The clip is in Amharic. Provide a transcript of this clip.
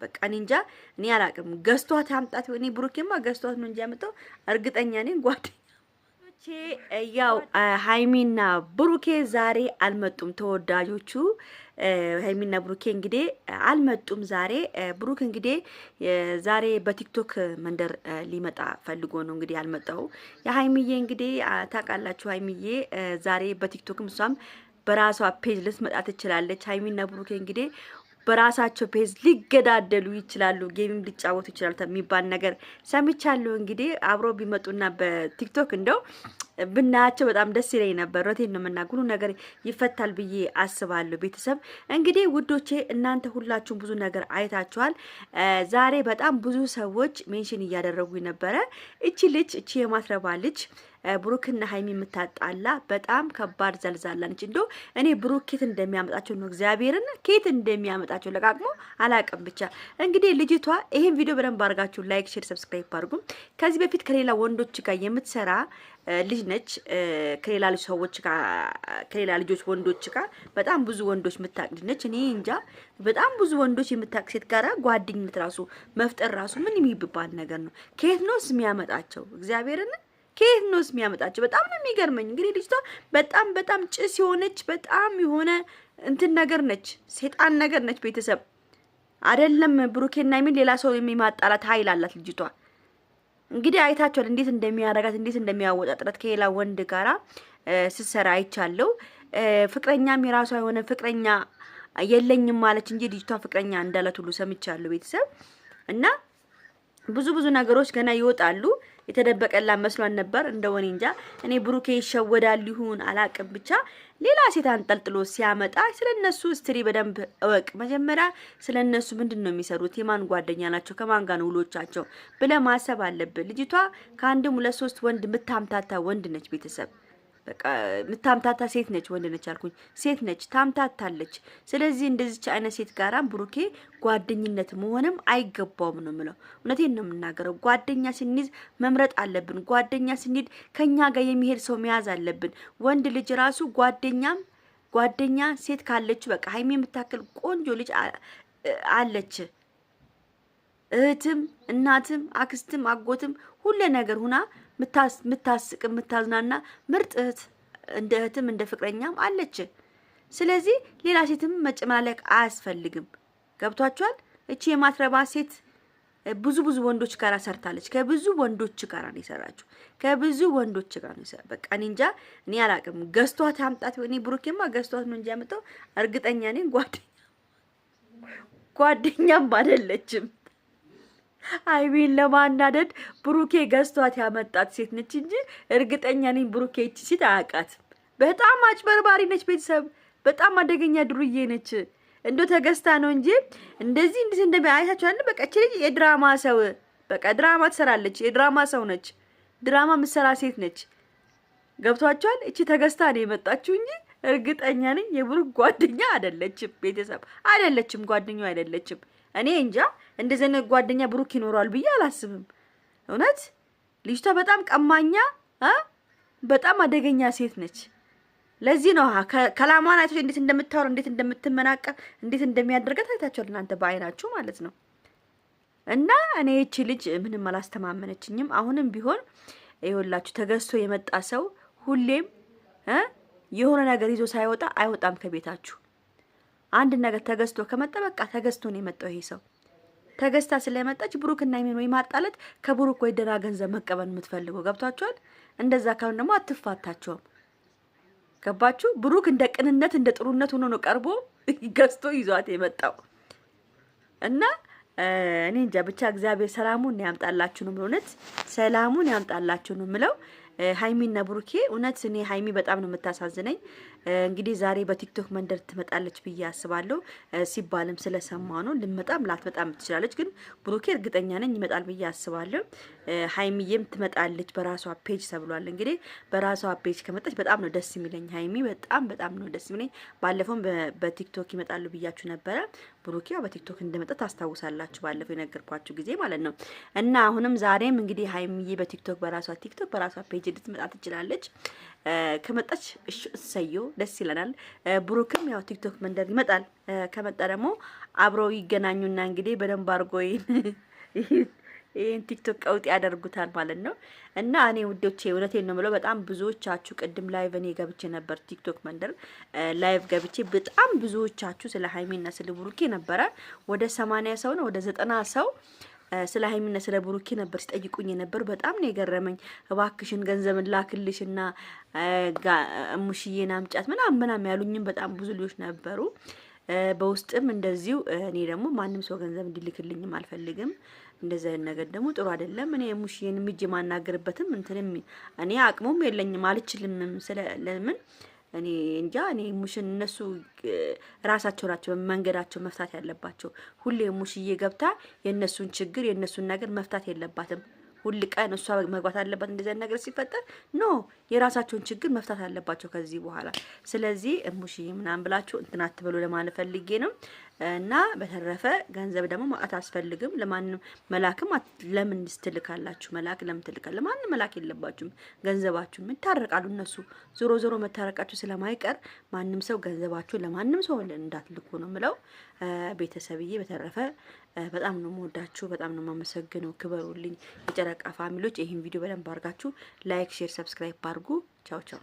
በቃ እንጃ እኔ አላቅም ገዝቷት አምጣት እኔ ብሩኬማ ገዝቷት ነው እንጂ ያመጣው እርግጠኛ ነኝ ጓደኞቼ ያው ሃይሚና ብሩኬ ዛሬ አልመጡም ተወዳጆቹ ሃይሚና ብሩኬ እንግዲህ አልመጡም ዛሬ ብሩክ እንግዲህ ዛሬ በቲክቶክ መንደር ሊመጣ ፈልጎ ነው እንግዲህ አልመጣው የሃይሚዬ እንግዲህ ታውቃላችሁ ሃይሚዬ ዛሬ በቲክቶክም እሷም በራሷ ፔጅ ልትመጣ ትችላለች ሃይሚና ብሩኬ እንግዲህ በራሳቸው ፔጅ ሊገዳደሉ ይችላሉ ጌምም ሊጫወቱ ይችላሉ የሚባል ነገር ሰምቻለሁ እንግዲህ አብሮ ቢመጡና በቲክቶክ እንደው ብናያቸው በጣም ደስ ይለኝ ነበር ወቴን ነው መናገሩ ነገር ይፈታል ብዬ አስባለሁ ቤተሰብ እንግዲህ ውዶቼ እናንተ ሁላችሁም ብዙ ነገር አይታችኋል ዛሬ በጣም ብዙ ሰዎች ሜንሽን እያደረጉ ነበር እቺ የማትረባ ልጅ ብሩክና ሃይሚ የምታጣላ በጣም ከባድ ዘልዛላ ነች እንደው እኔ ብሩክ ኬት እንደሚያመጣቸው ነው እግዚአብሔርና ኬት እንደሚያመጣቸው ለቃቅሞ አላቀም ብቻ እንግዲህ ልጅቷ ይሄን ቪዲዮ በደንብ አድርጋችሁ ላይክ ሼር ሰብስክራይብ አድርጉ ከዚህ በፊት ከሌላ ወንዶች ጋር የምትሰራ ልጅ ነች ከሌላ ሰዎች ጋር ከሌላ ልጆች ወንዶች ጋር በጣም ብዙ ወንዶች የምታቅድ ነች እኔ እንጃ በጣም ብዙ ወንዶች የምታቅ ሴት ጋራ ጓደኝነት ራሱ መፍጠር ራሱ ምን የሚባል ነገር ነው ከየት ነውስ የሚያመጣቸው እግዚአብሔርን ከየት ነውስ የሚያመጣቸው በጣም ነው የሚገርመኝ እንግዲህ ልጅቷ በጣም ጭስ የሆነች በጣም የሆነ እንትን ነገር ነች ሴጣን ነገር ነች ቤተሰብ አይደለም ብሩኬና ሃይሚን ሌላ ሰው የሚማጣላት ኃይል አላት ልጅቷ እንግዲህ አይታችኋል እንዴት እንደሚያረጋት እንዴት እንደሚያወጣጥራት ከሌላ ወንድ ጋራ ሲሰራ አይቻለው ፍቅረኛም የራሷ የሆነ ፍቅረኛ የለኝም ማለች እንጂ ልጅቷ ፍቅረኛ እንዳላት ሁሉ ሰምቻለሁ ቤተሰብ እና ብዙ ነገሮች ገና ይወጣሉ የተደበቀላ መስሏን ነበር እንደወኔ እንጃ እኔ ብሩኬ ይሸወዳል ይሁን አላቅም ብቻ ሌላ ሴት አንጠልጥሎ ሲያመጣ ስለነሱ ስትሪ በደንብ እወቅ መጀመሪያ ስለነሱ ምንድነው የሚሰሩት የማን ጓደኛ ናቸው ከማን ጋር ነው ውሎቻቸው ብለ ማሰብ አለብህ ልጅቷ ከአንድም ሁለት ሶስት ወንድ ምታምታታ ወንድ ነች ቤተሰብ በቃ ምታምታታ ሴት ነች ወንድ ነች አልኩኝ ሴት ነች ታምታታለች ስለዚህ እንደዚህ አይነት ሴት ጋራ ብሩኬ ጓደኝነት መሆንም አይገባውም ነው ምለው እውነቴን ነው የምናገረው ጓደኛ ስንይዝ መምረጥ አለብን ጓደኛ ስንይዝ ከኛ ጋር የሚሄድ ሰው መያዝ አለብን ወንድ ልጅ ራሱ ጓደኛ ሴት ካለች በቃ ሃይሚ የምታክል ቆንጆ ልጅ አለች እህትም እናትም አክስትም አጎትም ሁሉ ነገር ሁና ምታስቅ ምታዝናና ምርጥ እህት እንደ እህትም እንደ ፍቅረኛም አለች ስለዚህ ሌላ ሴትም መጨማለቅ አያስፈልግም ገብቷችኋል እቺ የማትረባ ሴት ብዙ ወንዶች ጋር ሰርታለች ከብዙ ወንዶች ጋር ነው የሰራችው ከብዙ ወንዶች ጋር ነው በቃ እኔ እንጃ እኔ አላቅም ገዝቷት አምጣት እኔ ብሩኬማ ገዝቷት ነው እንጂ ያመጣው እርግጠኛ ነኝ ጓደኛም አይደለችም ሃይሚን ለማናደድ ብሩኬ ገዝቷት ያመጣት ሴት ነች እንጂ እርግጠኛ ነኝ ብሩኬ እቺ ሴት አያቃት በጣም አጭበርባሪ ነች ቤተሰብ በጣም አደገኛ ድሩዬ ነች እንዶ ተገዝታ ነው እንጂ እንደዚህ እንደሚያይታችኋል በቃ እቺ ልጅ የድራማ ሰው በቃ ድራማ ትሰራለች የድራማ ሰው ነች ድራማ ምሰራ ሴት ነች ገብቷችኋል እቺ ተገዝታ ነው የመጣችው እንጂ እርግጠኛ ነኝ የብሩክ ጓደኛ አይደለችም ቤተሰብ አይደለችም ጓደኛው አይደለችም እኔ እንጃ እንደዚህ ነው ጓደኛ ብሩክ ይኖራል ብዬ አላስብም እውነት ልጅቷ በጣም ቀማኛ በጣም አደገኛ ሴት ነች ለዚህ ነው ከላማን አይተሽ እንዴት እንደምታወራ እንዴት እንደምትመናቀር እንዴት እንደሚያደርጋት አይታችኋል እናንተ በአይናችሁ ማለት ነው እና እኔ እቺ ልጅ ምንም አላስተማመነችኝም አሁንም ቢሆን ይኸውላችሁ ተገዝቶ የመጣ ሰው ሁሌም የሆነ ነገር ይዞ ሳይወጣ አይወጣም ከቤታችሁ አንድ ነገር ተገዝቶ ከመጣ በቃ ተገዝቶ ነው የመጣው ይሄ ሰው ተገዝታ ስለመጣች ብሩክና ሃይሚን ወይ ማጣለት ከብሩክ ወይ ደና ገንዘብ መቀበል የምትፈልገው ገብቷችኋል እንደዛ ካሁን ደግሞ አትፋታቸውም ገባችሁ ብሩክ እንደ ቅንነት እንደ ጥሩነት ሆኖ ነው ቀርቦ ገዝቶ ይዟት የመጣው እና እኔ እንጃ ብቻ እግዚአብሔር ሰላሙን ያምጣላችሁ ነው ማለት ሰላሙን ያምጣላችሁ ነው ምለው ሃይሚና ብሩኬ እውነት እኔ ሃይሚ በጣም ነው የምታሳዝነኝ እንግዲህ ዛሬ በቲክቶክ መንደር ትመጣለች ብዬ አስባለሁ ሲባልም ስለሰማው ነው ልመጣም ላትመጣም ትችላለች ግን ብሩኬ እርግጠኛ ነኝ ይመጣል ብዬ አስባለሁ ሃይሚዬም ትመጣለች በራሷ ፔጅ ተብሏል እንግዲህ በራሷ ፔጅ ከመጣች በጣም ነው ደስ የሚለኝ ሃይሚ በጣም ነው ደስ የሚለኝ ባለፈው በቲክቶክ ይመጣሉ ብያችሁ ነበር ብሩኬ በቲክቶክ እንደመጣ ታስታውሳላችሁ ባለፈው የነገርኳችሁ ጊዜ ማለት ነው እና አሁንም ዛሬም እንግዲህ ሃይሚዬ በቲክቶክ በራሷ ፔጅ ልጅ ልትመጣ ትችላለች። ከመጣች እሰየው ደስ ይለናል። ብሩክም ያው ቲክቶክ መንደር ይመጣል። ከመጣ ደግሞ አብረው ይገናኙና እንግዲህ በደንብ አድርጎ ይሄን ቲክቶክ ቀውጥ ያደርጉታል ማለት ነው። እና እኔ ውዶቼ እውነቴን ነው የምለው በጣም ብዙዎቻችሁ ቅድም ላይቭ እኔ ገብቼ ነበር ቲክቶክ መንደር ላይቭ ገብቼ በጣም ብዙዎቻችሁ ስለ ሀይሚና ስለ ብሩኬ ነበረ። ወደ 80 ሰው ነው ወደ 90 ሰው ስለ ሀይሚና ስለ ብሩኬ ነበር ሲጠይቁኝ ነበር። በጣም ነው የገረመኝ። እባክሽን ገንዘብ ላክልሽና ሙሽዬን አምጫት ምናምን ያሉኝም በጣም ብዙ ልጆች ነበሩ። በውስጥም እንደዚሁ እኔ ደግሞ ማንም ሰው ገንዘብ እንዲልክልኝም አልፈልግም። እንደዚህ አይነት ነገር ደግሞ ጥሩ አይደለም። እኔ ሙሽዬን ምጅ ማናገርበትም እንትንም እኔ አቅሙም የለኝም አልችልም። ስለምን እኔ እንጃ እኔ ሙሽን እነሱ ራሳቸው ናቸው መንገዳቸው መፍታት ያለባቸው። ሁሌ ሙሽዬ ገብታ የነሱን ችግር የነሱን ነገር መፍታት የለባትም። ሁሉ ቀን እሷ መግባት አለባት እንደዚህ አይነት ነገር ሲፈጠር ኖ የራሳቸውን ችግር መፍታት አለባቸው ከዚህ በኋላ። ስለዚህ ሙሽዬ ምናምን ብላችሁ እንትን አትበሉ ለማለት ፈልጌ ነው። እና በተረፈ ገንዘብ ደግሞ ማጣት አስፈልግም። ለማንም መላክም ለምን ትልካላችሁ? መላክ ለምን ትልካላችሁ? ለማንም መላክ የለባችሁም። ገንዘባችሁ ይታረቃሉ እነሱ ዞሮ ዞሮ መታረቃችሁ ስለማይቀር ማንም ሰው ገንዘባችሁ ለማንም ሰው እንዳትልኩ ነው የምለው። ቤተሰብዬ በተረፈ በጣም ነው የምወዳችሁ፣ በጣም ነው የማመሰግነው። ክበሩልኝ የጨረቃ ፋሚሊዎች። ይሄን ቪዲዮ በደንብ አድርጋችሁ ላይክ፣ ሼር፣ ሰብስክራይብ አድርጉ። ቻው ቻው።